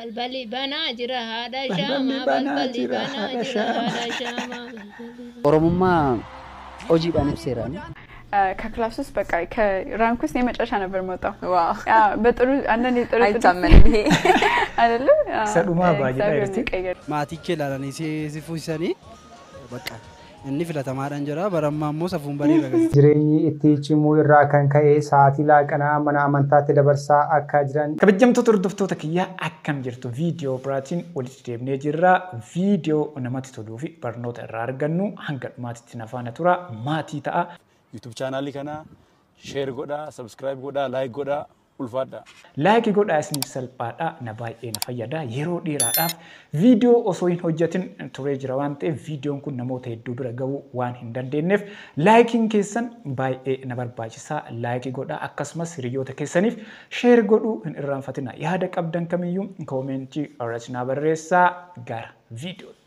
Balbali banaa jira haadha Balballi shaamaa banaa balbali jira banaa haadha jira haadha shaamaa. shaamaa. Oromummaa hojiidhaan ibseeraan ከክላስ ውስጥ በቃ ከራንክ ውስጥ የመጨረሻ ነበር መጣው ዋው በጥሩ አንዳንዴ ጥሩ አይታመንም ይሄ አይደለ ሰዱማ ባጅዳ ይርቲ maatii kee ilaalanii si fuusisanii bakka inni filatamaadhaan jira barammaa immoo safuun bareeda gadi. Jireenyi itti cimuu irraa kan ka'e sa'aatii laaqanaa mana amantaatti dabarsaa akka jiran. Kabajamtoota hordoftoota kiyyaa akkam jirtu viidiyoo biraatiin walitti deemnee jirra. Viidiyoo namatti toluu fi barnoota irraa argannu hanga dhumaatitti nafaana tura maatii ta'a. YouTube channel kana share godha, subscribe godha, like godha, ulfaadha. Like godha isiniif salphaadha na baay'ee na fayyada yeroo dheeraadhaaf viidiyoo osoo hin hojjetin turee jira waan ta'eef viidiyoon kun namoota hedduu bira ga'uu waan hin dandeenyeef laayikiin keessan baay'ee na barbaachisaa. Like godha akkasumas hiriyoota keessaniif share godhuu hin irraanfatina. Yaada qabdan kamiyyuu koomentii irratti na barreessaa gara viidiyootti.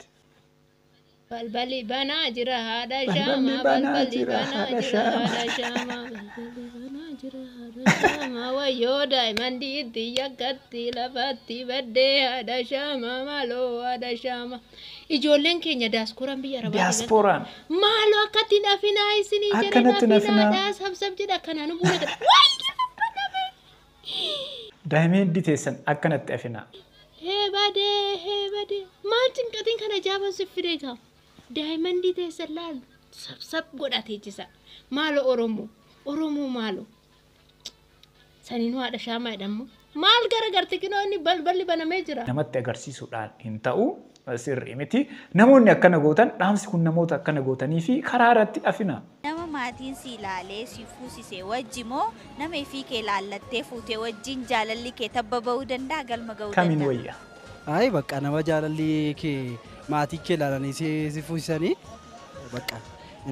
Balbali banaa jira haadha Balballi shaamaa banaa balbali jira banaa haadha jira shaamaa. haadha shaamaa balbali banaa jira haadha shaamaa wayyoo daa'imman diitti yakkatti lafatti baddee haadha shaamaa maaloo haadha shaamaa. Ijoolleen keenya daasporaan biyya arabaa Diasporaan maaloo akkatti nafinaa isinii Akkanatti jedhe nafinaa. nafinaadhaa sabsab jedha akkanaan buuna gada daa'imman diteessan akkanatti afinaa. Hebade maal cinqatiin kana jaaban siffidee gaa daa'imman diteessan laalu sabsab godhatee jisa maalo oromoo maalo saniin haadha shaamaa jedhamu maal garagarti kinoonni balballi banamee jira. Namatti agarsiisuudhaan hin ta'u sirrii miti. Namoonni akkana gootan dhaamsi kun namoota akkana gootanii fi karaa irratti afina. Nama maatiin si ilaalee si fuusisee wajji moo nama ifii kee laallattee fuutee wajjin jaalalli kee tabba ba'uu danda'a galma ga'uu Kamiin danda'a. wayya? Ayi bakka nama jaalalli kee maatii kee ilaalanii si fuusisanii bakka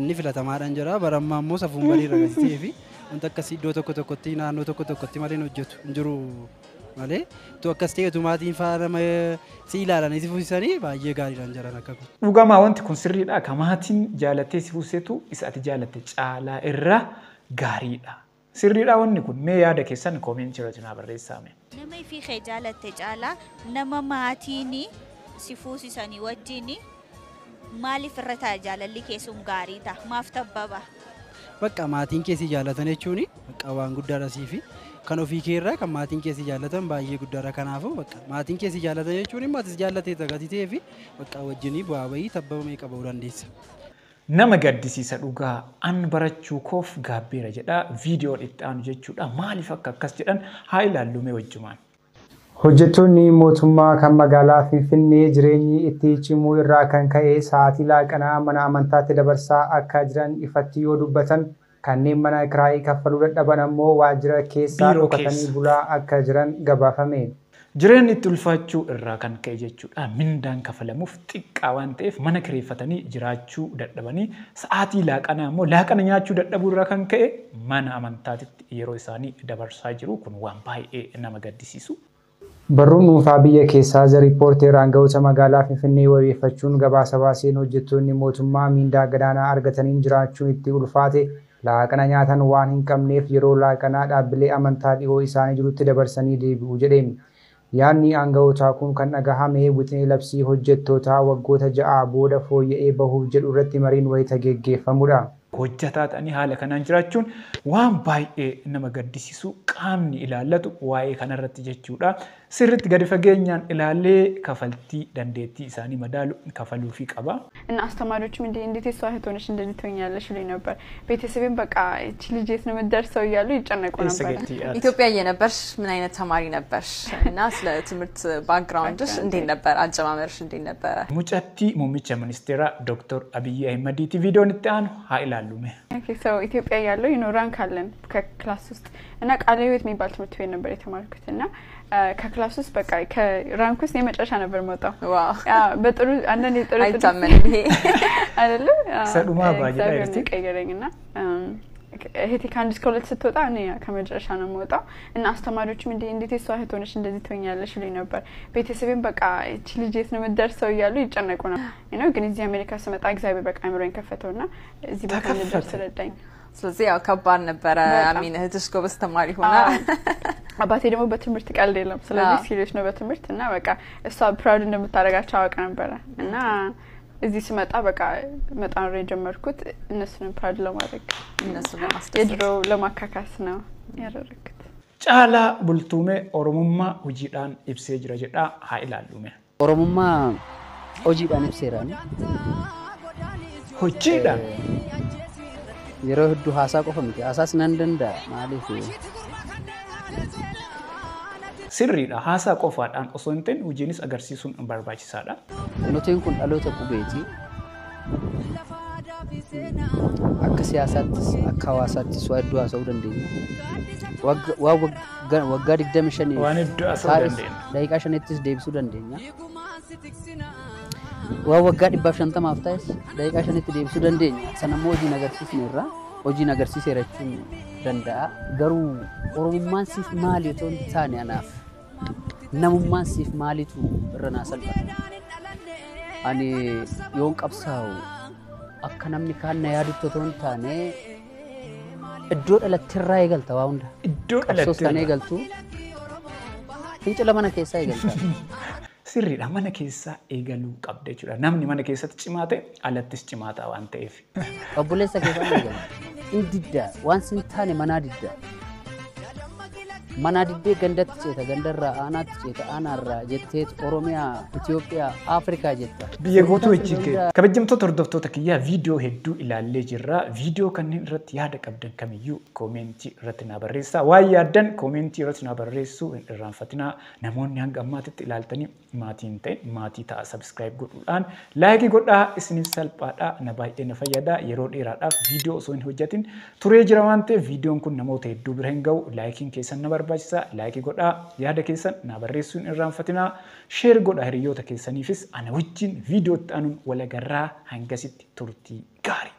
inni filatamaadhaan jira barammaa immoo safuun bareeda gadi fi wanta akkasii iddoo tokko tokkotti naannoo tokko tokkotti malee hojjetu hin jiru malee tu akkas ta'etu maatiin faana si ilaalanii si fuusisanii baay'ee gaariidhaan jiran akka kun. Dhugamaa wanti kun sirriidha. Ka maatiin jaalattee si fuusetu isa ati jaalatte caalaa irra gaariidha. Sirriidha wanni kun mee yaada keessan koomentii irratti naa barreessaa. Nama ifii kee jaalatte caalaa nama maatiin si fuusisanii wajjin maaliif irra ta'a jaalalli kee sun gaarii ta'a maaf tabbaba. Bakka maatiin keessi jaallatan jechuun bakka waan guddaadha siifi kan ofii keerraa kan maatiin keessi jaallatan baay'ee guddaadha kanaafuu bakka maatiin keessi jaallatan jechuun maatis jaallatee tagati ta'ee fi bakka wajjinii bu'aa bayii tabbaba mee qabuu dandeessa. Nama gaddisiisa dhugaa an barachuu koof gaabbeera jedha viidiyoon itti aanu jechuudha. Maaliif akka akkas jedhan haa ilaallu mee wajjumaan. Hojjettoonni mootummaa kan magaalaa Finfinnee jireenyi itti cimuu irraa kan ka'e sa'aatii laaqanaa mana amantaatti dabarsaa akka jiran ifatti yoo dubbatan kanneen mana kiraayii kaffaluu dadhaban ammoo waajjira keessaa Biiroo dhokatanii keessa. bulaa akka jiran gabaafame. Jireenyi itti ulfaachuu irraa kan ka'e jechuudha. Mindaan kafalamuuf xiqqaa waan ta'eef mana kireeffatanii jiraachuu dadhabanii sa'aatii laaqanaa immoo laaqana nyaachuu dadhabuu irraa kan ka'e mana amantaatitti yeroo isaanii dabarsaa jiru kun waan baay'ee nama gaddisiisu. Barruun dhuunfaa biyya keessaa The Reporter aangawoota magaalaa Finfinnee wabeeffachuun gabaasa baaseen hojjettoonni mootummaa mindaa gadaanaa argataniin jiraachuun itti ulfaate laaqana nyaatan waan hin qabneef yeroo laaqanaa dhaabbilee amantaa dhihoo isaanii jirutti dabarsanii deebi'u jedhe. Yaadni aangawootaa kun kan dhagahame wixinee labsii hojjettootaa waggoota 6 booda fooyya'ee bahuuf jedhu irratti mariin wayita geggeeffamudha. Hojjetaa ta'anii haala kanaan jiraachuun waan baay'ee nama gaddisiisu qaamni ilaallatu waa'ee kanarratti jechuudha. Sirriitti gadi fageenyaan ilaalee kafaltii dandeettii isaanii madaalu kafaluufii qaba. እና አስተማሪዎችም እንዴት እሷ እህት ሆነሽ እንደዚህ ትሆኛለሽ ብለኝ ነበር ቤተሰቤን በቃ እቺ ልጅ የት ነው የምትደርሰው እያሉ ይጨነቁ ነበር። ኢትዮጵያ የነበርሽ ምን አይነት ተማሪ ነበርሽ እና ስለ ትምህርት ባክግራውንድሽ እንዴት ነበር አጀማመርሽ እንዴት ነበር? ሙጨቲ ሙሚቻ ሚኒስቴራ ዶክተር አብይ አህመድ ቪዲዮን ይጣን ሃይላሉሜ ኦኬ ሶ ኢትዮጵያ ያለው ይኖራን ካለን ከክላስ ውስጥ እና ቃለ ህይወት የሚባል ትምህርት ቤት ነበር የተማርኩት እና ከክላስ ውስጥ በቃ ከራንክ ውስጥ የመጨረሻ ነበር መጣው። ዋው በጥሩ አንዳንዴ ጥሩ አይታመንም ይሄ አይደለ? ሰዱማ ባጅዳ ይርቲ ቀየረኝና እህቴ ከአንድ እስከ ሁለት ስትወጣ እኔ ከመጨረሻ ነው የምወጣው እና አስተማሪዎችም እንዴት እሷ እህት ሆነሽ እንደዚህ ትሆኛለሽ ብለኝ ነበር። ቤተሰቤን በቃ እቺ ልጅ የት ነው የምትደርሰው እያሉ ይጨነቁ ነበር። ግን እዚህ አሜሪካ ስመጣ እግዚአብሔር በቃ አእምሮዬን ከፈተውና እዚህ ቦታ እንድደርስ ረዳኝ። ስለዚህ ያው ከባድ ነበረ አሚን እህትሽ ጎበዝ ተማሪ ሆና አባቴ ደግሞ በትምህርት ቀልድ የለም ስለዚህ ሲሪየስ ነው በትምህርት እና በቃ እሷ ፕራውድ እንደምታረጋቸው አውቃ ነበር እና እዚህ ስመጣ በቃ መጣን ጀመርኩት እነሱን ፕራውድ ለማድረግ እነሱን ለማስደሰት የድሮ ለማካካስ ነው ያደረኩት ጫላ ቡልቱሜ ኦሮሞማ ሁጂዳን ኢብሴ ጅራ ጀዳ ሃይላሉሜ ኦሮሞማ ሁጂዳን ኢብሴራን ሁጂዳን yeroo hedduu haasaa qofa miti haasaas nan danda'a maaliif sirriidha haasaa qofaadhaan osoo hin ta'in hojiinis agarsiisuun barbaachisaadha. Nutiin kun dhaloota qubeeti akka siyaasaattis akka hawaasaattis waa hedduu haasa'uu dandeenya. Waggaa 25 waan hedduu haasa'uu dandeenya. Daqiiqaa 5ttis deebisuu dandeenya. Waa waggaa 150 ta'es daqiiqaa 5tti deebisuu dandeenya. Sanammoo hojiin agarsiisneerra hojiin agarsiiseera jechuun danda'a. Garuu oromummaan siif maali otoo hin taane anaaf namummaan siif maalitu irra naa salphata. Ani yoon qabsaa'u akka namni kaan na yaadutti otoo hin taane iddoo dhalattirraa eegalta waa hunda. Iddoo dhalattirraa eegaltu fincila mana keessaa eegalta. Sirriidha mana keessaa eegaluu qabda jechuudha. Namni mana keessatti cimaa ta'e alattis cimaa ta'a waan ta'eef. Obboleessa keessaa eegalta. Indidda waan sin taane manaa didda. Manaa diddee gandatti ceeta gandarraa aanaatti ceeta aanaarraa jetteet Oromiyaa, Itoophiyaa, Afrikaa jetta. Biyya guutuu wajjin kabajamtoota hordoftoota kiyyaa viidiyoo hedduu ilaallee jirra. Viidiyoo kanneen irratti yaada qabdan kamiyyuu koomentii irratti naa barreessaa. Waan yaaddan koomentii irratti naa barreessuu hin irraanfatinaa. Namoonni hanga ammaatitti ilaaltanii maatii hin ta'in maatii ta'a subscribe godhuudhaan laayikii godhaa isiniif salphaadha. Na baay'ee na fayyada. Yeroo dheeraadhaaf viidiyoo osoo hin hojjetin turee jira waan ta'eef viidiyoon kun namoota hedduu bira hin ga'u. Laayikiin keessan na barbaachisa. Laayikii godhaa yaada keessan naa barreessuun irraanfatinaa. Sheer godhaa hiriyoota keessaniifis ana wajjin viidiyootti aanuun wal agarraa hangasitti turtii gaarii.